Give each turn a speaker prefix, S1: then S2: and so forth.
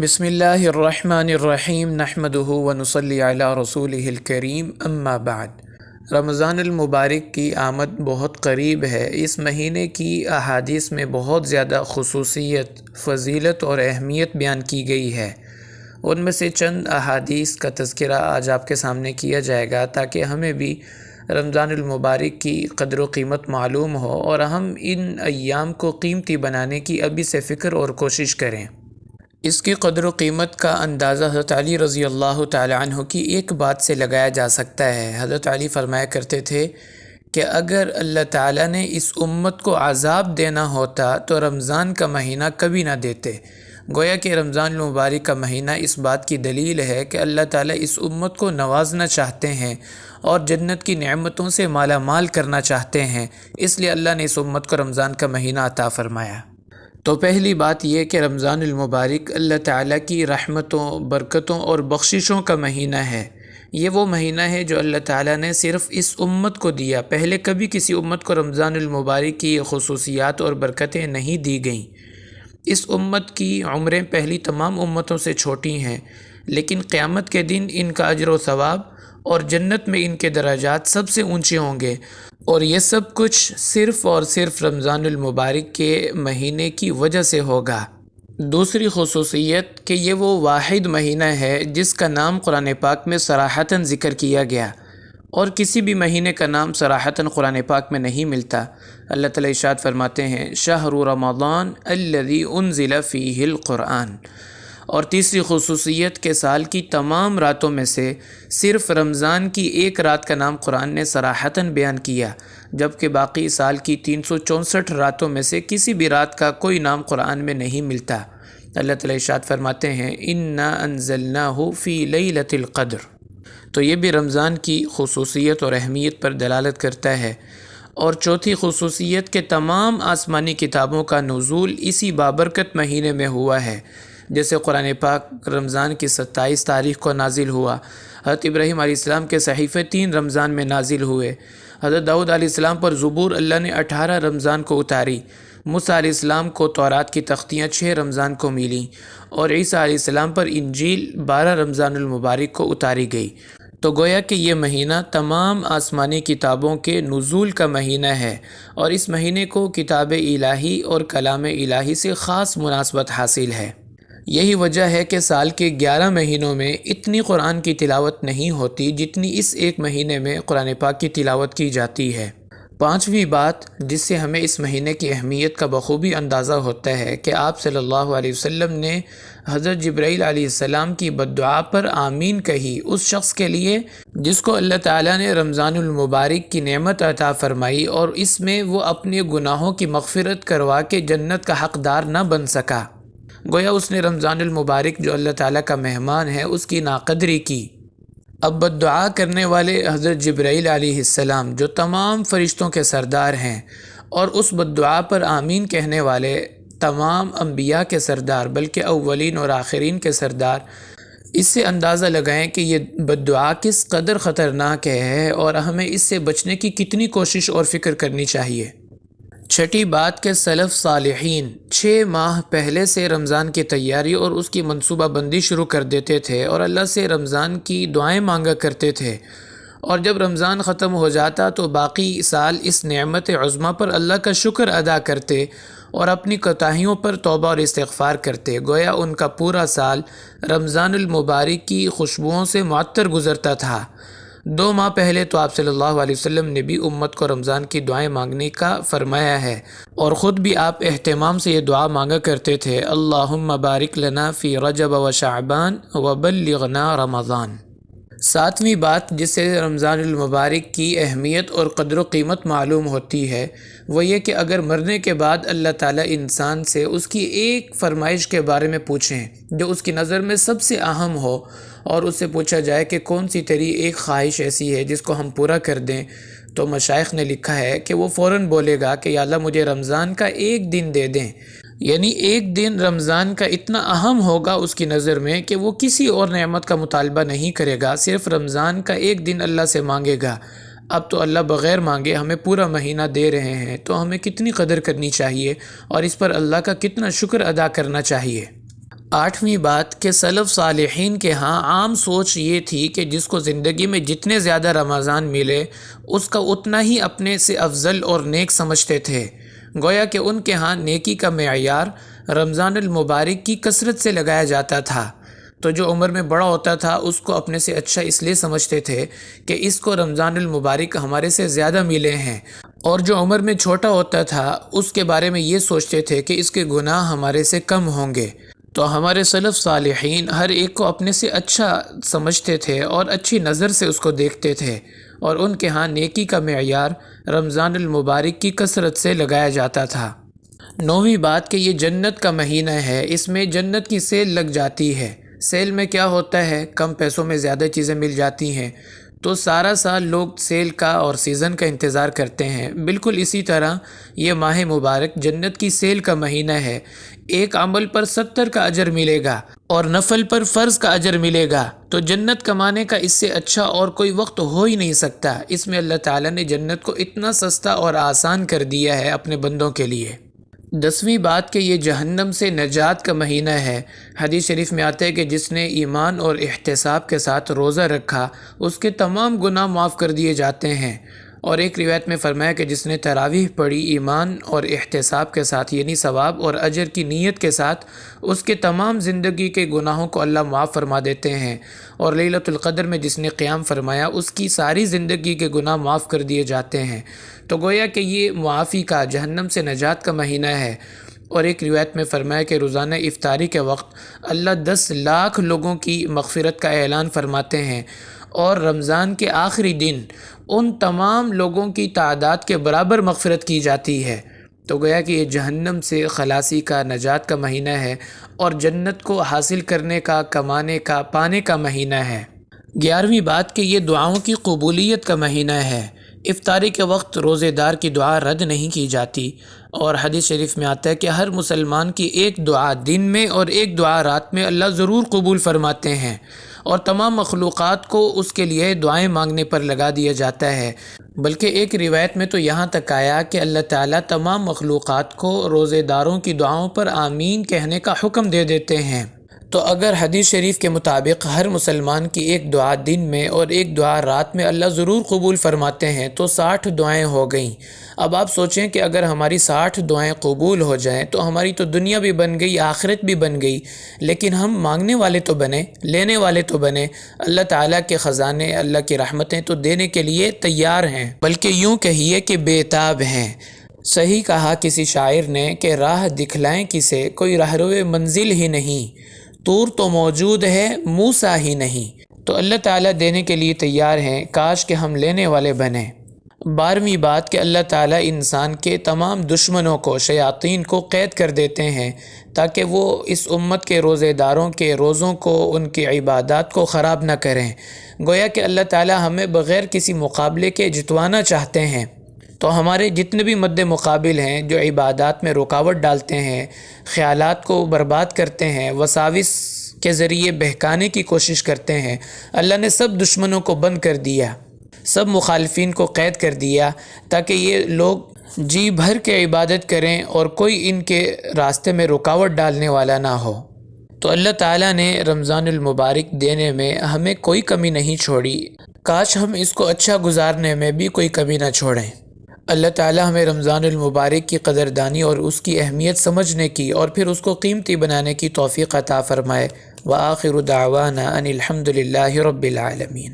S1: بسم اللہ الرحمن الرحیم نحمدہ ونصلی علی رسولہ الکریم اما بعد۔ رمضان المبارک کی آمد بہت قریب ہے۔ اس مہینے کی احادیث میں بہت زیادہ خصوصیت، فضیلت اور اہمیت بیان کی گئی ہے۔ ان میں سے چند احادیث کا تذکرہ آج آپ کے سامنے کیا جائے گا تاکہ ہمیں بھی رمضان المبارک کی قدر و قیمت معلوم ہو اور ہم ان ایام کو قیمتی بنانے کی ابھی سے فکر اور کوشش کریں۔ اس کی قدر و قیمت کا اندازہ حضرت علی رضی اللہ تعالی عنہ کی ایک بات سے لگایا جا سکتا ہے۔ حضرت علی فرمایا کرتے تھے کہ اگر اللہ تعالیٰ نے اس امت کو عذاب دینا ہوتا تو رمضان کا مہینہ کبھی نہ دیتے۔ گویا کہ رمضان المبارک کا مہینہ اس بات کی دلیل ہے کہ اللہ تعالیٰ اس امت کو نوازنا چاہتے ہیں اور جنت کی نعمتوں سے مالا مال کرنا چاہتے ہیں، اس لیے اللہ نے اس امت کو رمضان کا مہینہ عطا فرمایا۔ تو پہلی بات یہ کہ رمضان المبارک اللہ تعالیٰ کی رحمتوں، برکتوں اور بخششوں کا مہینہ ہے۔ یہ وہ مہینہ ہے جو اللہ تعالیٰ نے صرف اس امت کو دیا۔ پہلے کبھی کسی امت کو رمضان المبارک کی خصوصیات اور برکتیں نہیں دی گئیں۔ اس امت کی عمریں پہلی تمام امتوں سے چھوٹی ہیں، لیکن قیامت کے دن ان کا اجر و ثواب اور جنت میں ان کے درجات سب سے اونچے ہوں گے، اور یہ سب کچھ صرف اور صرف رمضان المبارک کے مہینے کی وجہ سے ہوگا۔ دوسری خصوصیت کہ یہ وہ واحد مہینہ ہے جس کا نام قرآن پاک میں صراحتاً ذکر کیا گیا، اور کسی بھی مہینے کا نام صراحتاً قرآن پاک میں نہیں ملتا۔ اللہ تعالیٰ ارشاد فرماتے ہیں شہر رمضان الذی انزل فیہ القرآن۔ اور تیسری خصوصیت کہ سال کی تمام راتوں میں سے صرف رمضان کی ایک رات کا نام قرآن نے صراحتاً بیان کیا، جبکہ باقی سال کی 364 راتوں میں سے کسی بھی رات کا کوئی نام قرآن میں نہیں ملتا۔ اللہ تعالیٰ ارشاد فرماتے ہیں انا انزلناہ فی لیلۃ القدر۔ تو یہ بھی رمضان کی خصوصیت اور اہمیت پر دلالت کرتا ہے۔ اور چوتھی خصوصیت کہ تمام آسمانی کتابوں کا نزول اسی بابرکت مہینے میں ہوا ہے، جیسے قرآن پاک رمضان کی 27 تاریخ کو نازل ہوا، حضرت ابراہیم علیہ السلام کے صحیفے 3 رمضان میں نازل ہوئے، حضرت داؤد علیہ السلام پر زبور اللہ نے 18 رمضان کو اتاری، موسیٰ علیہ السلام کو تورات کی تختیاں 6 رمضان کو ملیں، اور عیسیٰ علیہ السلام پر انجیل 12 رمضان المبارک کو اتاری گئی۔ تو گویا کہ یہ مہینہ تمام آسمانی کتابوں کے نزول کا مہینہ ہے، اور اس مہینے کو کتاب الہی اور کلام الہی سے خاص مناسبت حاصل ہے۔ یہی وجہ ہے کہ سال کے 11 مہینوں میں اتنی قرآن کی تلاوت نہیں ہوتی جتنی اس ایک مہینے میں قرآن پاک کی تلاوت کی جاتی ہے۔ پانچویں بات جس سے ہمیں اس مہینے کی اہمیت کا بخوبی اندازہ ہوتا ہے کہ آپ صلی اللہ علیہ وسلم نے حضرت جبرائیل علیہ السلام کی بددعا پر آمین کہی، اس شخص کے لیے جس کو اللہ تعالیٰ نے رمضان المبارک کی نعمت عطا فرمائی اور اس میں وہ اپنے گناہوں کی مغفرت کروا کے جنت کا حقدار نہ بن سکا۔ گویا اس نے رمضان المبارک جو اللہ تعالیٰ کا مہمان ہے اس کی ناقدری کی۔ اب بددعا کرنے والے حضرت جبرائیل علیہ السلام جو تمام فرشتوں کے سردار ہیں، اور اس بددعا پر آمین کہنے والے تمام انبیاء کے سردار، بلکہ اولین اور آخرین کے سردار، اس سے اندازہ لگائیں کہ یہ بددعا کس قدر خطرناک ہے اور ہمیں اس سے بچنے کی کتنی کوشش اور فکر کرنی چاہیے۔ چھٹی بات کہ سلف صالحین 6 ماہ پہلے سے رمضان کی تیاری اور اس کی منصوبہ بندی شروع کر دیتے تھے اور اللہ سے رمضان کی دعائیں مانگا کرتے تھے، اور جب رمضان ختم ہو جاتا تو باقی سال اس نعمت عظمیٰ پر اللہ کا شکر ادا کرتے اور اپنی کوتاہیوں پر توبہ اور استغفار کرتے۔ گویا ان کا پورا سال رمضان المبارک کی خوشبوؤں سے معطر گزرتا تھا۔ 2 ماہ پہلے تو آپ صلی اللہ علیہ وسلم نے بھی امت کو رمضان کی دعائیں مانگنے کا فرمایا ہے، اور خود بھی آپ اہتمام سے یہ دعا مانگا کرتے تھے اللہم بارک لنا فی رجب و شعبان وبلغنا رمضان۔ 7ویں بات جس سے رمضان المبارک کی اہمیت اور قدر و قیمت معلوم ہوتی ہے وہ یہ کہ اگر مرنے کے بعد اللہ تعالیٰ انسان سے اس کی ایک فرمائش کے بارے میں پوچھیں جو اس کی نظر میں سب سے اہم ہو، اور اس سے پوچھا جائے کہ کون سی تیری ایک خواہش ایسی ہے جس کو ہم پورا کر دیں، تو مشائخ نے لکھا ہے کہ وہ فوراً بولے گا کہ یا اللہ مجھے رمضان کا ایک دن دے دیں۔ یعنی ایک دن رمضان کا اتنا اہم ہوگا اس کی نظر میں کہ وہ کسی اور نعمت کا مطالبہ نہیں کرے گا، صرف رمضان کا ایک دن اللہ سے مانگے گا۔ اب تو اللہ بغیر مانگے ہمیں پورا مہینہ دے رہے ہیں، تو ہمیں کتنی قدر کرنی چاہیے اور اس پر اللہ کا کتنا شکر ادا کرنا چاہیے۔ 8ویں بات کہ سلف صالحین کے ہاں عام سوچ یہ تھی کہ جس کو زندگی میں جتنے زیادہ رمضان ملے اس کا اتنا ہی اپنے سے افضل اور نیک سمجھتے تھے۔ گویا کہ ان کے ہاں نیکی کا معیار رمضان المبارک کی کثرت سے لگایا جاتا تھا۔ تو جو عمر میں بڑا ہوتا تھا اس کو اپنے سے اچھا اس لیے سمجھتے تھے کہ اس کو رمضان المبارک ہمارے سے زیادہ ملے ہیں، اور جو عمر میں چھوٹا ہوتا تھا اس کے بارے میں یہ سوچتے تھے کہ اس کے گناہ ہمارے سے کم ہوں گے۔ تو ہمارے سلف صالحین ہر ایک کو اپنے سے اچھا سمجھتے تھے اور اچھی نظر سے اس کو دیکھتے تھے، اور ان کے ہاں نیکی کا معیار رمضان المبارک کی کثرت سے لگایا جاتا تھا۔ 9ویں بات کہ یہ جنت کا مہینہ ہے، اس میں جنت کی سیل لگ جاتی ہے۔ سیل میں کیا ہوتا ہے؟ کم پیسوں میں زیادہ چیزیں مل جاتی ہیں، تو سارا سال لوگ سیل کا اور سیزن کا انتظار کرتے ہیں۔ بالکل اسی طرح یہ ماہ مبارک جنت کی سیل کا مہینہ ہے۔ ایک عمل پر 70 کا اجر ملے گا اور نفل پر فرض کا اجر ملے گا، تو جنت کمانے کا اس سے اچھا اور کوئی وقت ہو ہی نہیں سکتا۔ اس میں اللہ تعالیٰ نے جنت کو اتنا سستا اور آسان کر دیا ہے اپنے بندوں کے لیے۔ 10ویں بات کہ یہ جہنم سے نجات کا مہینہ ہے۔ حدیث شریف میں آتا ہے کہ جس نے ایمان اور احتساب کے ساتھ روزہ رکھا اس کے تمام گناہ معاف کر دیے جاتے ہیں، اور ایک روایت میں فرمایا کہ جس نے تراویح پڑھی ایمان اور احتساب کے ساتھ، یعنی ثواب اور اجر کی نیت کے ساتھ، اس کے تمام زندگی کے گناہوں کو اللہ معاف فرما دیتے ہیں، اور لیلۃ القدر میں جس نے قیام فرمایا اس کی ساری زندگی کے گناہ معاف کر دیے جاتے ہیں۔ تو گویا کہ یہ معافی کا، جہنم سے نجات کا مہینہ ہے۔ اور ایک روایت میں فرمایا کہ روزانہ افطاری کے وقت اللہ 10 لاکھ لوگوں کی مغفرت کا اعلان فرماتے ہیں، اور رمضان کے آخری دن ان تمام لوگوں کی تعداد کے برابر مغفرت کی جاتی ہے۔ تو گویا کہ یہ جہنم سے خلاصی کا، نجات کا مہینہ ہے، اور جنت کو حاصل کرنے کا، کمانے کا، پانے کا مہینہ ہے۔ 11ویں بات کہ یہ دعاؤں کی قبولیت کا مہینہ ہے۔ افطاری کے وقت روزے دار کی دعا رد نہیں کی جاتی، اور حدیث شریف میں آتا ہے کہ ہر مسلمان کی ایک دعا دن میں اور ایک دعا رات میں اللہ ضرور قبول فرماتے ہیں، اور تمام مخلوقات کو اس کے لیے دعائیں مانگنے پر لگا دیا جاتا ہے۔ بلکہ ایک روایت میں تو یہاں تک آیا کہ اللہ تعالیٰ تمام مخلوقات کو روزے داروں کی دعاؤں پر آمین کہنے کا حکم دے دیتے ہیں۔ تو اگر حدیث شریف کے مطابق ہر مسلمان کی ایک دعا دن میں اور ایک دعا رات میں اللہ ضرور قبول فرماتے ہیں تو 60 دعائیں ہو گئیں۔ اب آپ سوچیں کہ اگر ہماری 60 دعائیں قبول ہو جائیں تو ہماری تو دنیا بھی بن گئی، آخرت بھی بن گئی، لیکن ہم مانگنے والے تو بنے، لینے والے تو بنے۔ اللہ تعالیٰ کے خزانے، اللہ کی رحمتیں تو دینے کے لیے تیار ہیں، بلکہ یوں کہیے کہ بے تاب ہیں۔ صحیح کہا کسی شاعر نے کہ راہ دکھلائیں کسے، کوئی راہرو منزل ہی نہیں، طور تو موجود ہے موسیٰ ہی نہیں۔ تو اللہ تعالیٰ دینے کے لیے تیار ہیں، کاش کہ ہم لینے والے بنیں۔ 12ویں بات کہ اللہ تعالیٰ انسان کے تمام دشمنوں کو، شیاطین کو قید کر دیتے ہیں تاکہ وہ اس امت کے روزے داروں کے روزوں کو، ان کی عبادات کو خراب نہ کریں۔ گویا کہ اللہ تعالیٰ ہمیں بغیر کسی مقابلے کے جتوانا چاہتے ہیں۔ تو ہمارے جتنے بھی مد مقابل ہیں جو عبادات میں رکاوٹ ڈالتے ہیں، خیالات کو برباد کرتے ہیں، وساوس کے ذریعے بہکانے کی کوشش کرتے ہیں، اللہ نے سب دشمنوں کو بند کر دیا، سب مخالفین کو قید کر دیا، تاکہ یہ لوگ جی بھر کے عبادت کریں اور کوئی ان کے راستے میں رکاوٹ ڈالنے والا نہ ہو۔ تو اللہ تعالیٰ نے رمضان المبارک دینے میں ہمیں کوئی کمی نہیں چھوڑی، کاش ہم اس کو اچھا گزارنے میں بھی کوئی کمی نہ چھوڑیں۔ اللہ تعالیٰ ہمیں رمضان المبارک کی قدردانی اور اس کی اہمیت سمجھنے کی اور پھر اس کو قیمتی بنانے کی توفیق عطا فرمائے۔ وآخر دعوانا ان الحمد للہ رب العالمین۔